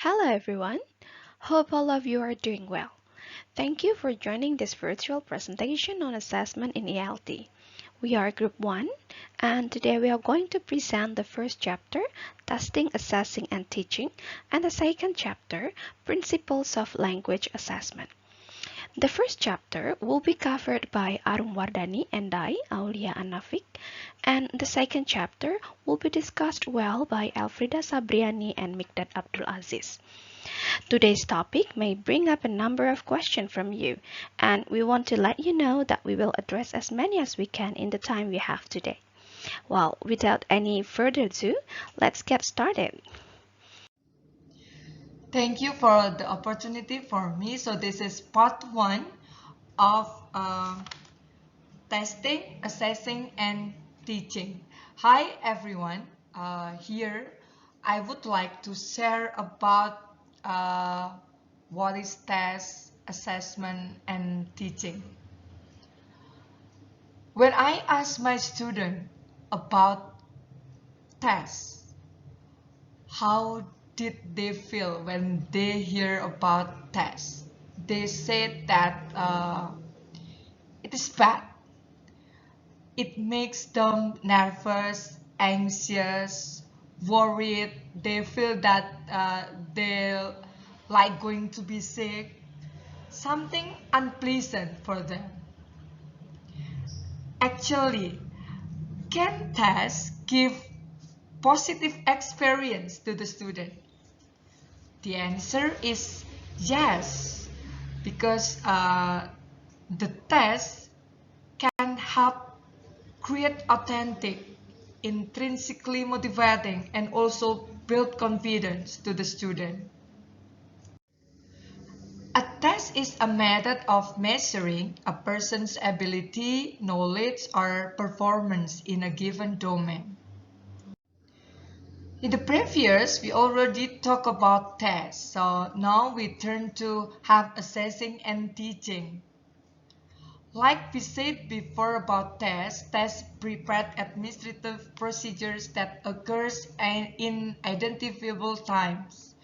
Hello everyone. Hope all of you are doing well. Thank you for joining this virtual presentation on assessment in ELT. We are Group 1 and today we are going to present the first chapter, Testing, Assessing and Teaching, and the second chapter, Principles of Language Assessment. The first chapter will be covered by Arum Wardani and I, Aulia Anafik, and the second chapter will be discussed well by Elfrida Sabriani and Mikdad Abdul Aziz. Today's topic may bring up a number of questions from you, and we want to let you know that we will address as many as we can in the time we have today. Well, without any further ado, let's get started. Thank you for the opportunity for me. So this is part 1 of testing, assessing, and teaching. Hi everyone. Here I would like to share about what is test, assessment, and teaching. When I ask my student about tests, how did they feel when they hear about tests? They said that it is bad. It makes them nervous, anxious, worried. They feel that they're like going to be sick. Something unpleasant for them. Actually, can tests give positive experience to the student? The answer is yes, because the test can help create authentic, intrinsically motivating, and also build confidence to the student. A test is a method of measuring a person's ability, knowledge, or performance in a given domain. In the previous, we already talked about tests, so now we turn to have assessing and teaching. Like we said before about tests prepare administrative procedures that occurs in identifiable times.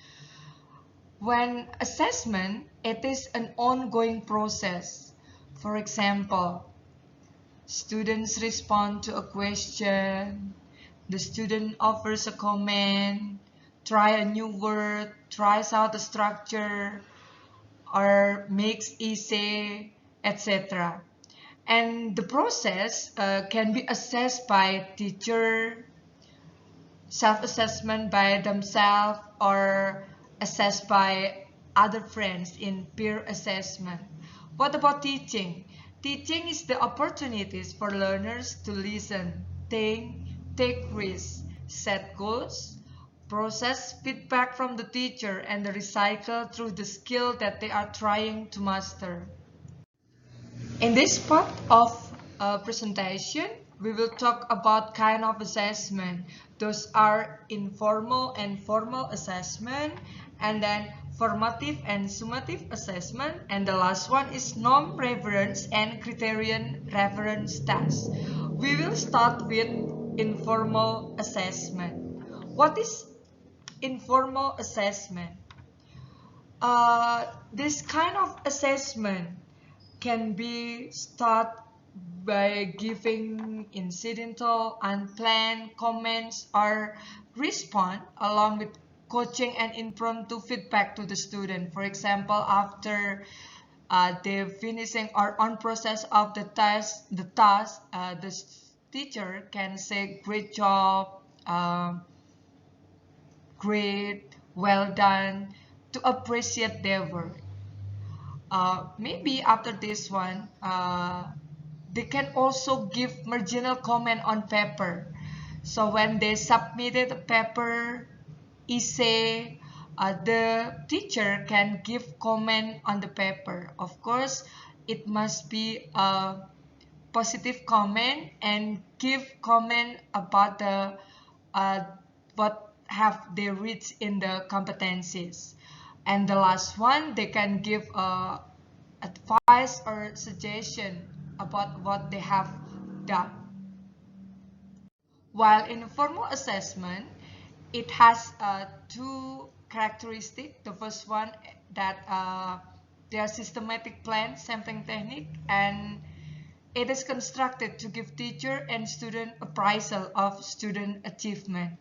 When assessment, it is an ongoing process. For example, students respond to a question, the student offers a comment, try a new word, tries out a structure, or makes essay, etc. And the process can be assessed by teacher, self-assessment by themselves, or assessed by other friends in peer assessment. What about teaching? Teaching is the opportunities for learners to listen, think, take risks, set goals, process feedback from the teacher, and recycle through the skill that they are trying to master. In this part of presentation, we will talk about kind of assessment. Those are informal and formal assessment, and then formative and summative assessment, and the last one is norm reference and criterion reference test. We will start with informal assessment. What is informal assessment? This kind of assessment can be start by giving incidental, unplanned comments or respond along with coaching and impromptu feedback to the student. For example, after they're finishing or on process of the task, the teacher can say great job, great, well done, to appreciate their work. Maybe after this one, they can also give marginal comment on paper. So when they submitted a paper, essay, the teacher can give comment on the paper. Of course, it must be a positive comment and give comment about the what have they reached in the competencies. And the last one, they can give advice or suggestion about what they have done. While in formal assessment, it has two characteristic. The first one that they are systematic plan sampling technique, and it is constructed to give teacher and student appraisal of student achievement.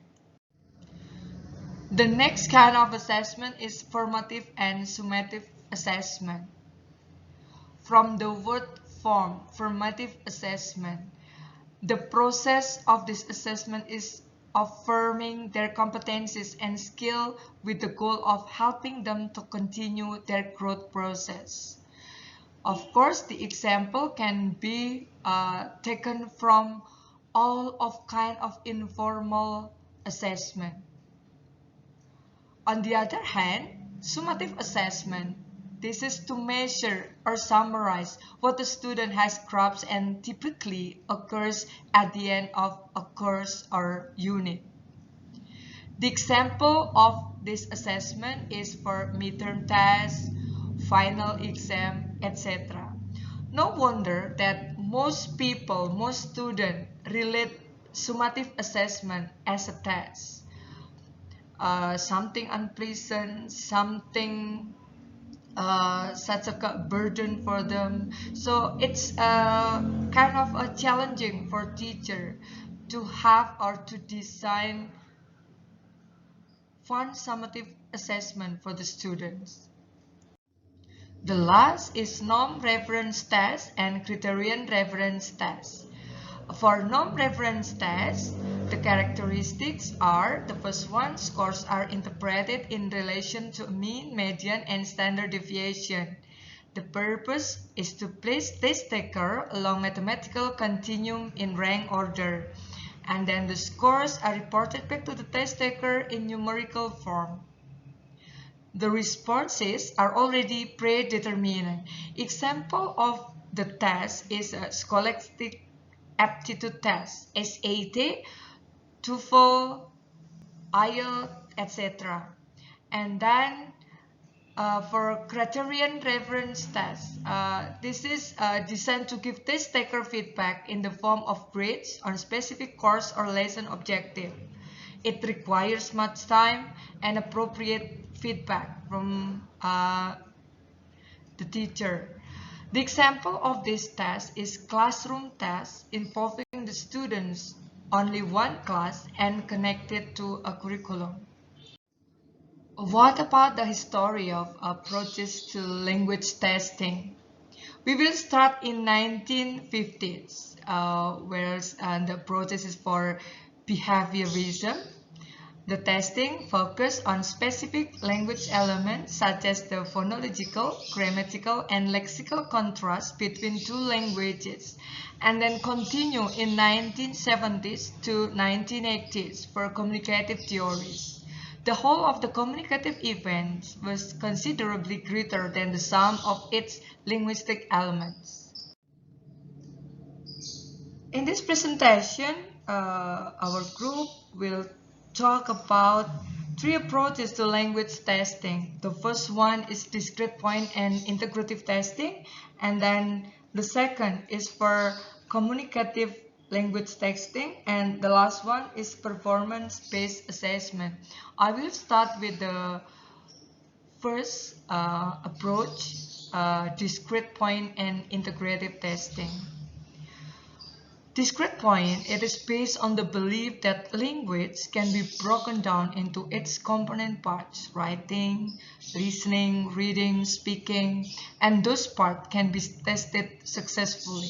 The next kind of assessment is formative and summative assessment. From the word form, formative assessment, the process of this assessment is affirming their competencies and skill with the goal of helping them to continue their growth process. Of course, the example can be taken from all of kind of informal assessment. On the other hand, summative assessment, this is to measure or summarize what the student has grasped and typically occurs at the end of a course or unit. The example of this assessment is for midterm tests, final exam, etc. No wonder that most people, most students relate summative assessment as a test. Something unpleasant, something such a burden for them. So it's kind of a challenging for teacher to have or to design fun summative assessment for the students. The last is norm reference test and criterion reference test. For norm reference test, the characteristics are, the first one, scores are interpreted in relation to mean, median, and standard deviation. The purpose is to place test taker along mathematical continuum in rank order, and then the scores are reported back to the test taker in numerical form. The responses are already predetermined. Example of the test is a scholastic aptitude test, SAT, TOEFL, IELTS, etc. And then for criterion reference test, this is designed to give test taker feedback in the form of grades on specific course or lesson objective. It requires much time and appropriate feedback from the teacher. The example of this test is classroom test involving the students only one class and connected to a curriculum. What about the history of approaches to language testing? We will start in 1950s, where the process is for behaviorism. The testing focused on specific language elements such as the phonological, grammatical, and lexical contrast between two languages, and then continue in 1970s to 1980s for communicative theories. The whole of the communicative event was considerably greater than the sum of its linguistic elements. In this presentation, our group will talk about three approaches to language testing. The first one is discrete point and integrative testing, and then the second is for communicative language testing, and the last one is performance-based assessment. I will start with the first approach, discrete point and integrative testing. Discrete point, it is based on the belief that language can be broken down into its component parts, writing, listening, reading, speaking, and those parts can be tested successfully.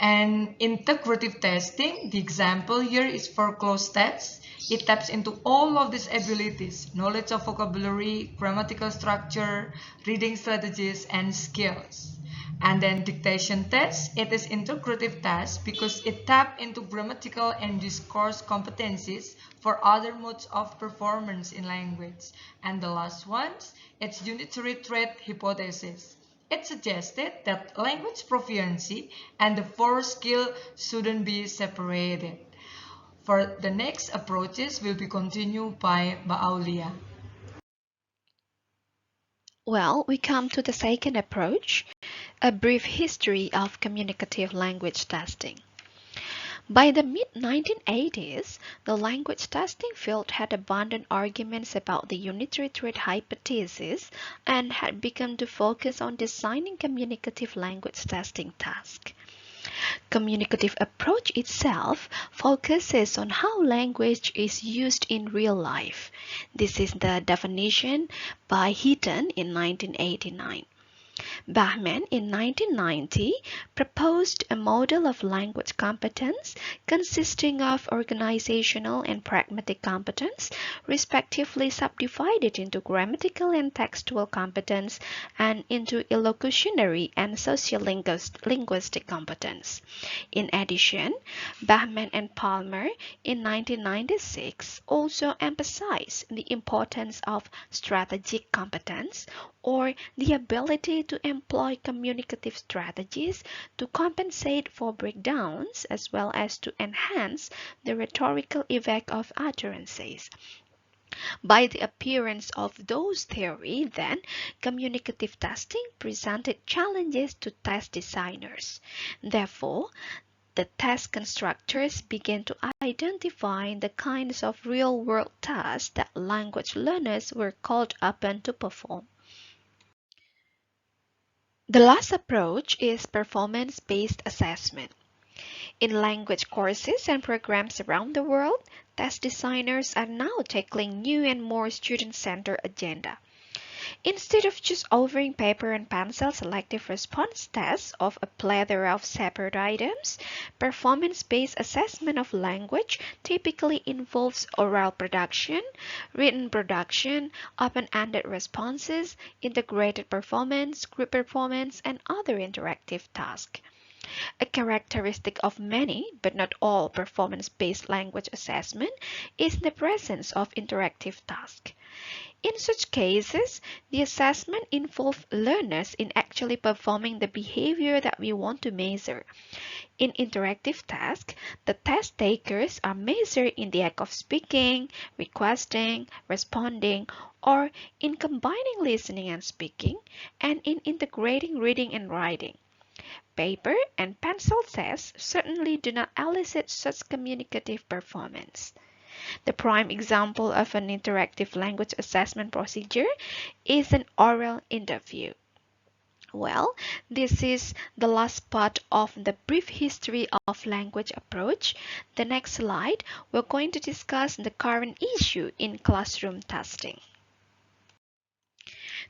And integrative testing, the example here is for closed tests. It taps into all of these abilities, knowledge of vocabulary, grammatical structure, reading strategies, and skills. And then dictation test, it is integrative test because it taps into grammatical and discourse competencies for other modes of performance in language. And the last one, it's unitary trait hypothesis. It suggested that language proficiency and the four skill shouldn't be separated. For the next approaches will be continued by Aulia. Well, we come to the second approach, a brief history of communicative language testing. By the mid-1980s, the language testing field had abundant arguments about the unitary truth hypothesis and had begun to focus on designing communicative language testing tasks. Communicative approach itself focuses on how language is used in real life. This is the definition by Heaton in 1989. Bachman in 1990 proposed a model of language competence consisting of organizational and pragmatic competence, respectively subdivided into grammatical and textual competence and into illocutionary and sociolinguistic competence. In addition, Bachman and Palmer in 1996 also emphasized the importance of strategic competence, or the ability to employ communicative strategies to compensate for breakdowns as well as to enhance the rhetorical effect of utterances. By the appearance of those theories, then, communicative testing presented challenges to test designers. Therefore, the test constructors began to identify the kinds of real-world tasks that language learners were called upon to perform. The last approach is performance-based assessment. In language courses and programs around the world, test designers are now tackling new and more student-centered agenda. Instead of just offering paper and pencil selective response tests of a plethora of separate items, performance-based assessment of language typically involves oral production, written production, open-ended responses, integrated performance, group performance, and other interactive tasks. A characteristic of many, but not all, performance-based language assessment is the presence of interactive tasks. In such cases, the assessment involves learners in actually performing the behavior that we want to measure. In interactive tasks, the test takers are measured in the act of speaking, requesting, responding, or in combining listening and speaking, and in integrating reading and writing. Paper and pencil tests certainly do not elicit such communicative performance. The prime example of an interactive language assessment procedure is an oral interview. Well, this is the last part of the brief history of language approach. The next slide, we're going to discuss the current issue in classroom testing.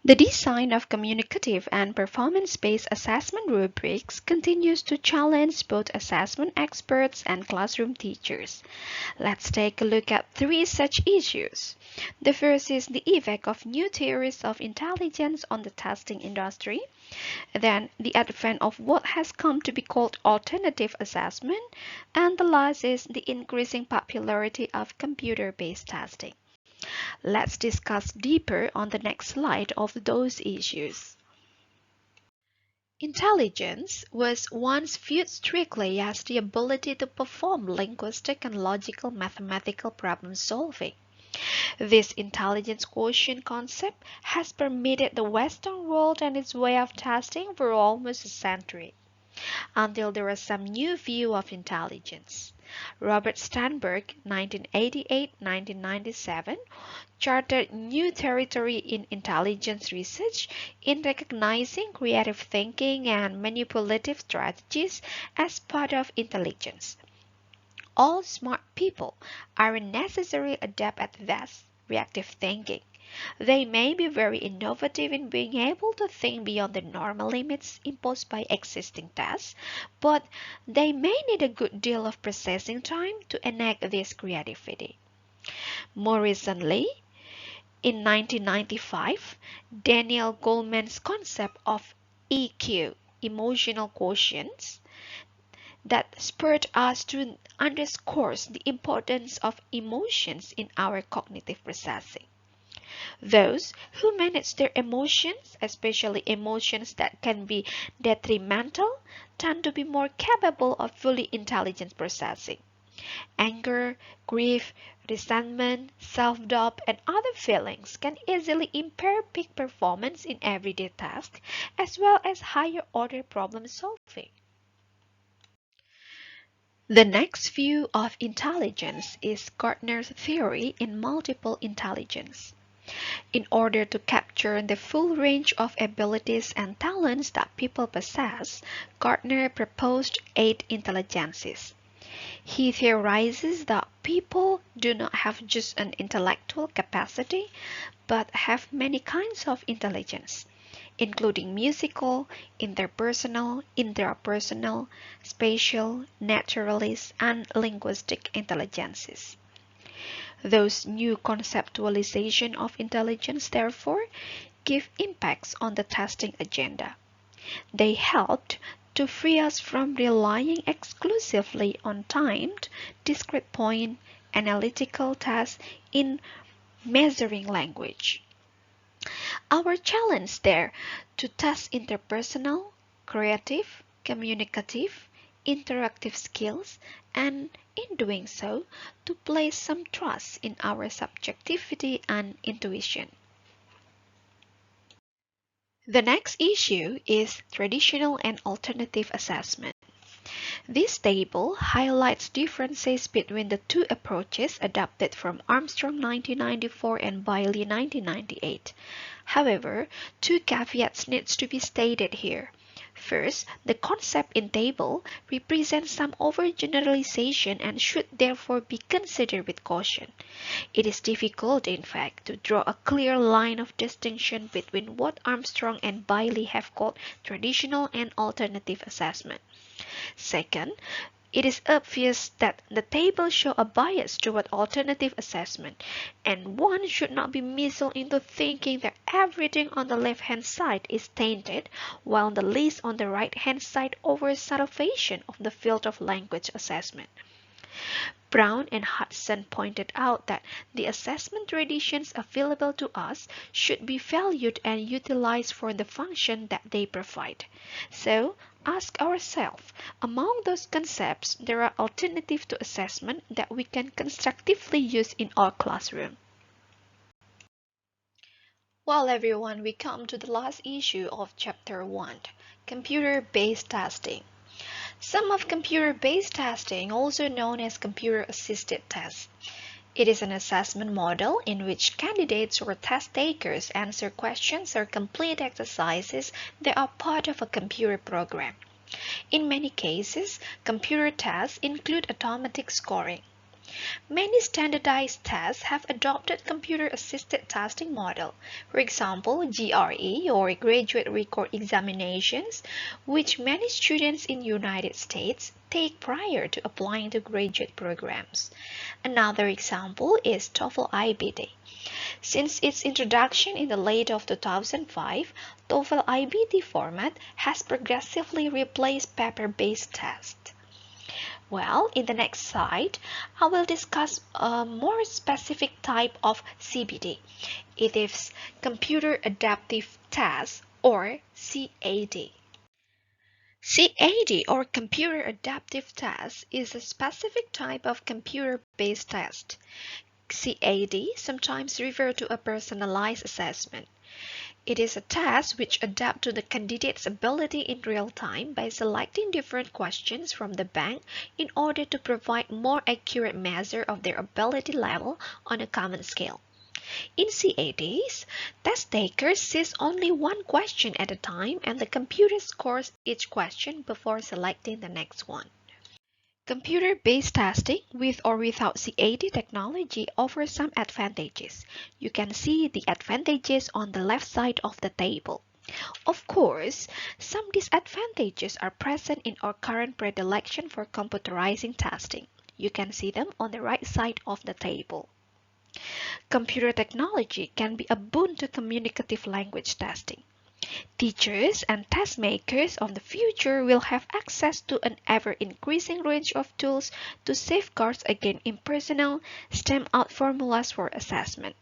The design of communicative and performance-based assessment rubrics continues to challenge both assessment experts and classroom teachers. Let's take a look at three such issues. The first is the effect of new theories of intelligence on the testing industry. Then the advent of what has come to be called alternative assessment. And the last is the increasing popularity of computer-based testing. Let's discuss deeper on the next slide of those issues. Intelligence was once viewed strictly as the ability to perform linguistic and logical mathematical problem solving. This intelligence quotient concept has permeated the Western world and its way of testing for almost a century, until there was some new view of intelligence. Robert Sternberg, 1988-1997, charted new territory in intelligence research in recognizing creative thinking and manipulative strategies as part of intelligence. All smart people aren't necessarily adept at vast reactive thinking. They may be very innovative in being able to think beyond the normal limits imposed by existing tasks, but they may need a good deal of processing time to enact this creativity. More recently, in 1995, Daniel Goleman's concept of EQ, emotional quotients, that spurred us to underscore the importance of emotions in our cognitive processing. Those who manage their emotions, especially emotions that can be detrimental, tend to be more capable of fully intelligent processing. Anger, grief, resentment, self-doubt, and other feelings can easily impair peak performance in everyday tasks as well as higher order problem solving. The next view of intelligence is Gardner's theory in multiple intelligence. In order to capture the full range of abilities and talents that people possess, Gardner proposed 8 intelligences. He theorizes that people do not have just an intellectual capacity, but have many kinds of intelligence, including musical, interpersonal, intrapersonal, spatial, naturalist, and linguistic intelligences. Those new conceptualization of intelligence, therefore, give impacts on the testing agenda. They helped to free us from relying exclusively on timed, discrete point, analytical tests in measuring language. Our challenge there to test interpersonal, creative, communicative, interactive skills, and in doing so, to place some trust in our subjectivity and intuition. The next issue is traditional and alternative assessment. This table highlights differences between the two approaches adopted from Armstrong 1994 and Bailey 1998. However, two caveats need to be stated here. First, the concept in table represents some overgeneralization and should therefore be considered with caution. It is difficult, in fact, to draw a clear line of distinction between what Armstrong and Bailey have called traditional and alternative assessment. Second, it is obvious that the table shows a bias toward alternative assessment, and one should not be misled into thinking that everything on the left-hand side is tainted, while the list on the right-hand side offers salvation of the field of language assessment. Brown and Hudson pointed out that the assessment traditions available to us should be valued and utilized for the function that they provide. So, ask ourselves, among those concepts, there are alternatives to assessment that we can constructively use in our classroom. Well, everyone, we come to the last issue of Chapter 1, Computer-Based Testing. Some of computer-based testing, also known as computer-assisted tests. It is an assessment model in which candidates or test takers answer questions or complete exercises that are part of a computer program. In many cases, computer tests include automatic scoring. Many standardized tests have adopted computer-assisted testing model, for example, GRE or Graduate Record Examinations, which many students in the United States take prior to applying to graduate programs. Another example is TOEFL IBT. Since its introduction in the late of 2005, TOEFL IBT format has progressively replaced paper-based tests. Well, in the next slide, I will discuss a more specific type of CBT. It is Computer Adaptive Test or CAD. CAD or Computer Adaptive Test is a specific type of computer-based test. CAD sometimes referred to a personalized assessment. It is a test which adapts to the candidate's ability in real time by selecting different questions from the bank in order to provide more accurate measure of their ability level on a common scale. In CADs, test takers sees only one question at a time and the computer scores each question before selecting the next one. Computer-based testing with or without CAD technology offers some advantages. You can see the advantages on the left side of the table. Of course, some disadvantages are present in our current predilection for computerizing testing. You can see them on the right side of the table. Computer technology can be a boon to communicative language testing. Teachers and test makers of the future will have access to an ever-increasing range of tools to safeguard against impersonal, stamp-out formulas for assessment.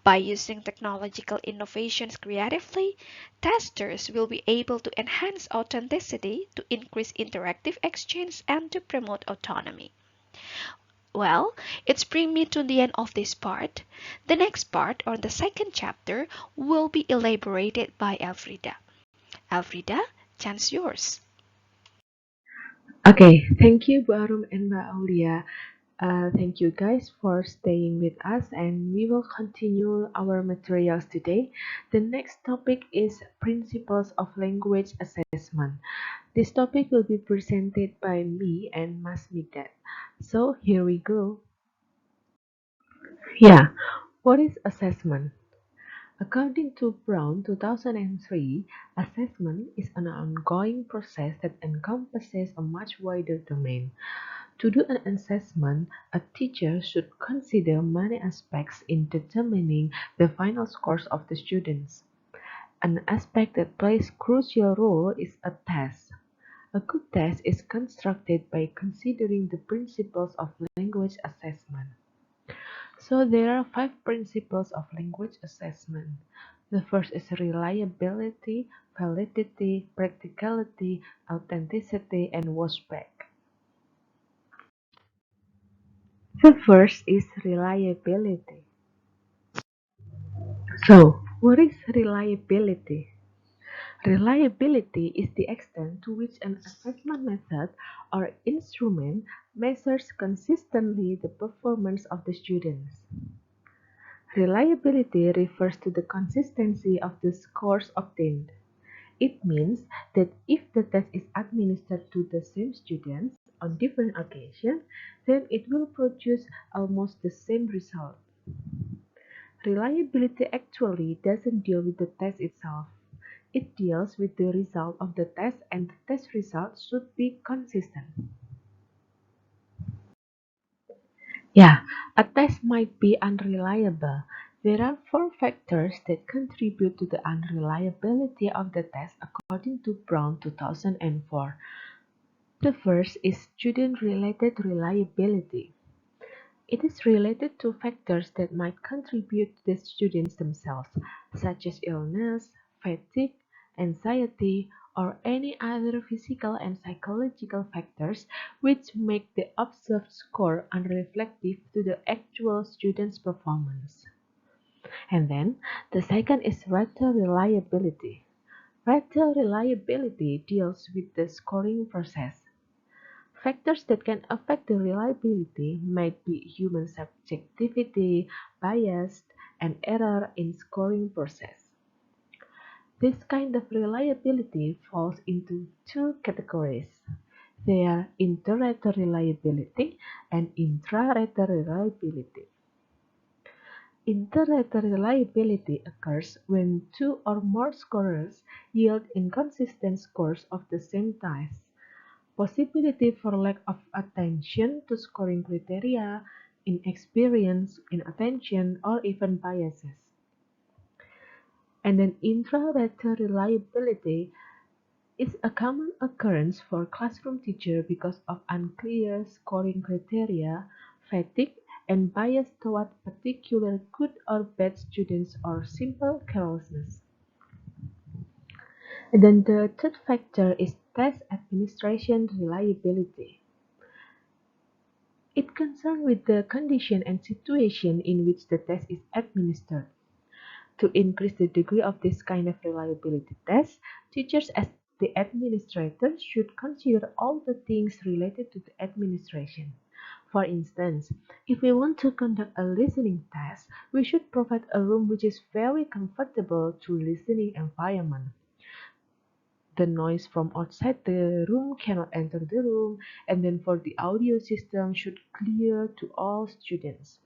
By using technological innovations creatively, testers will be able to enhance authenticity, to increase interactive exchange, and to promote autonomy. Well, it's bring me to the end of this part. The next part, or the second chapter, will be elaborated by Elfrida. Elfrida, chance yours. Okay, thank you, Bu Arum and Mbak Aulia. Thank you guys for staying with us, and we will continue our materials today. The next topic is Principles of Language Assessment. This topic will be presented by me and Mas Migdat. So here we go. Yeah, what is assessment? According to Brown 2003, assessment is an ongoing process that encompasses a much wider domain. To do an assessment, a teacher should consider many aspects in determining the final scores of the students. An aspect that plays crucial role is a test. A good test is constructed by considering the principles of language assessment. So there are five principles of language assessment. The first is reliability, validity, practicality, authenticity, and watchback. The first is reliability. So, what is reliability? Reliability is the extent to which an assessment method or instrument measures consistently the performance of the students. Reliability refers to the consistency of the scores obtained. It means that if the test is administered to the same students on different occasions, then it will produce almost the same result. Reliability actually doesn't deal with the test itself. It deals with the result of the test, and the test result should be consistent. Yeah, a test might be unreliable. There are four factors that contribute to the unreliability of the test according to Brown 2004. The first is student-related reliability. It is related to factors that might contribute to the students themselves, such as illness, fatigue, anxiety, or any other physical and psychological factors which make the observed score unreflective to the actual student's performance. And then, the second is rater reliability. Rater reliability deals with the scoring process. Factors that can affect the reliability might be human subjectivity, bias, and error in scoring process. This kind of reliability falls into two categories. They are inter-rater reliability and intra-rater reliability. Inter-rater reliability occurs when two or more scorers yield inconsistent scores of the same type. Possibility for lack of attention to scoring criteria, inexperience in attention, or even biases. And then intra-rater reliability is a common occurrence for classroom teacher because of unclear scoring criteria, fatigue, and bias toward particular good or bad students or simple carelessness. And then the third factor is test administration reliability. It concerns with the condition and situation in which the test is administered. To increase the degree of this kind of reliability test, teachers as the administrators should consider all the things related to the administration. For instance, if we want to conduct a listening test, we should provide a room which is very comfortable to listening environment. The noise from outside the room cannot enter the room, and then for the audio system should clear to all students.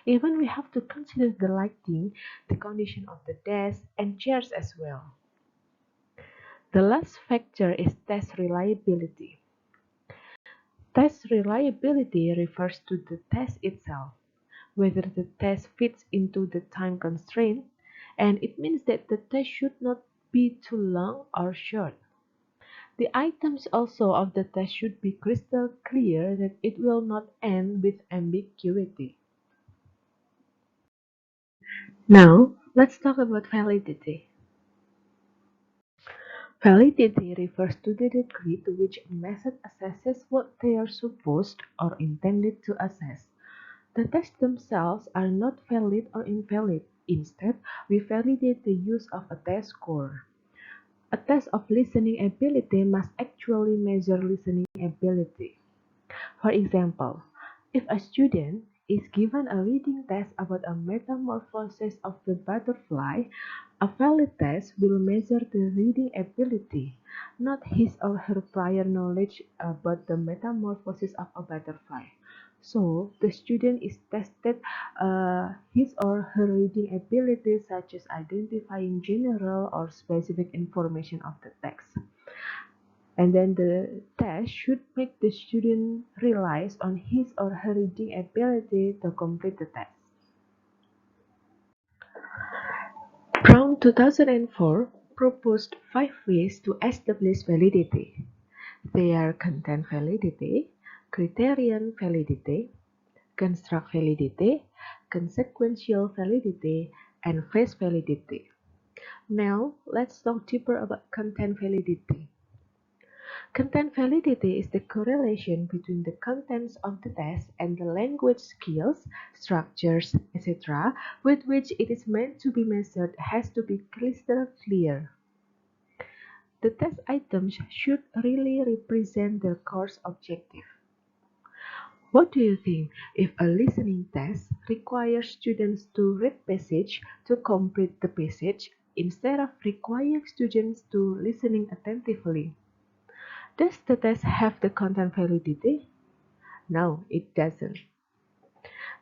Even we have to consider the lighting, the condition of the desk and chairs as well. The last factor is test reliability. Test reliability refers to the test itself, whether the test fits into the time constraint, and it means that the test should not be too long or short. The items also of the test should be crystal clear that it will not end with ambiguity. Now, let's talk about validity. Validity refers to the degree to which a method assesses what they are supposed or intended to assess. The tests themselves are not valid or invalid. Instead, we validate the use of a test score. A test of listening ability must actually measure listening ability. For example, if a student is given a reading test about a metamorphosis of the butterfly, a valid test will measure the reading ability, not his or her prior knowledge about the metamorphosis of a butterfly. So, the student is tested his or her reading abilities such as identifying general or specific information of the text. And then the test should make the student realize on his or her reading ability to complete the test. Brown 2004 proposed 5 ways to establish validity. They are content validity, criterion validity, construct validity, consequential validity, and phase validity. Now, let's talk deeper about content validity. Content validity is the correlation between the contents of the test and the language skills, structures, etc., with which it is meant to be measured has to be crystal clear. The test items should really represent the course objective. What do you think if a listening test requires students to read passage to complete the passage instead of requiring students to listening attentively? Does the test have the content validity? No, it doesn't.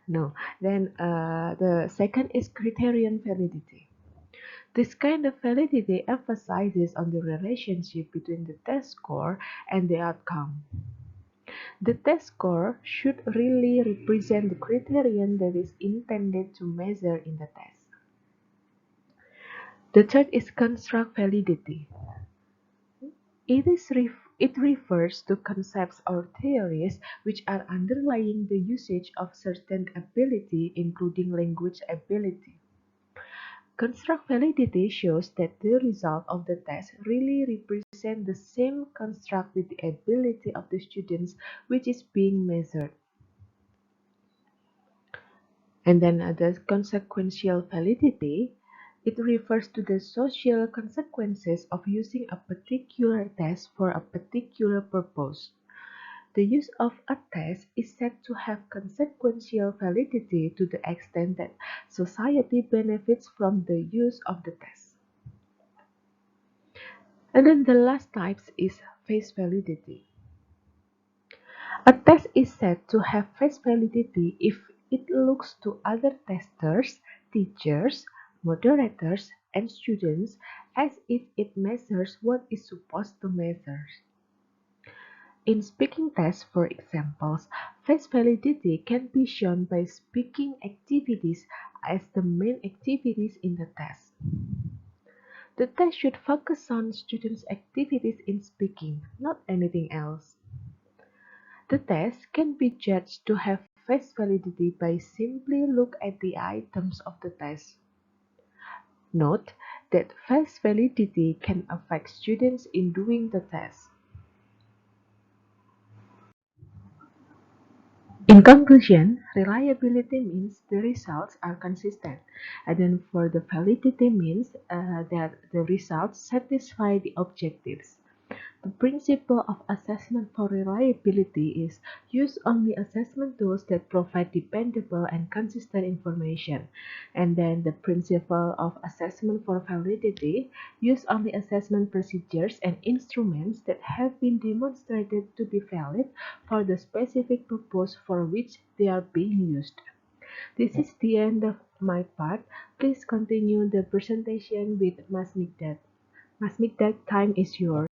No. Then the second is criterion validity. This kind of validity emphasizes on the relationship between the test score and the outcome. The test score should really represent the criterion that is intended to measure in the test. The third is construct validity. It refers to concepts or theories which are underlying the usage of certain ability, including language ability. Construct validity shows that the result of the test really represents the same construct with the ability of the students which is being measured. And then the consequential validity, it refers to the social consequences of using a particular test for a particular purpose. The use of a test is said to have consequential validity to the extent that society benefits from the use of the test. And then the last type is face validity. A test is said to have face validity if it looks to other testers, teachers, moderators, and students as if it measures what it's supposed to measure. In speaking tests, for example, face validity can be shown by speaking activities as the main activities in the test. The test should focus on students' activities in speaking, not anything else. The test can be judged to have face validity by simply look at the items of the test. Note that face validity can affect students in doing the test. In conclusion, reliability means the results are consistent, and then for the validity means that the results satisfy the objectives. The principle of assessment for reliability is use only assessment tools that provide dependable and consistent information. And then the principle of assessment for validity use only assessment procedures and instruments that have been demonstrated to be valid for the specific purpose for which they are being used. This is the end of my part. Please continue the presentation with Mas Mikdad. Mas Mikdad, time is yours.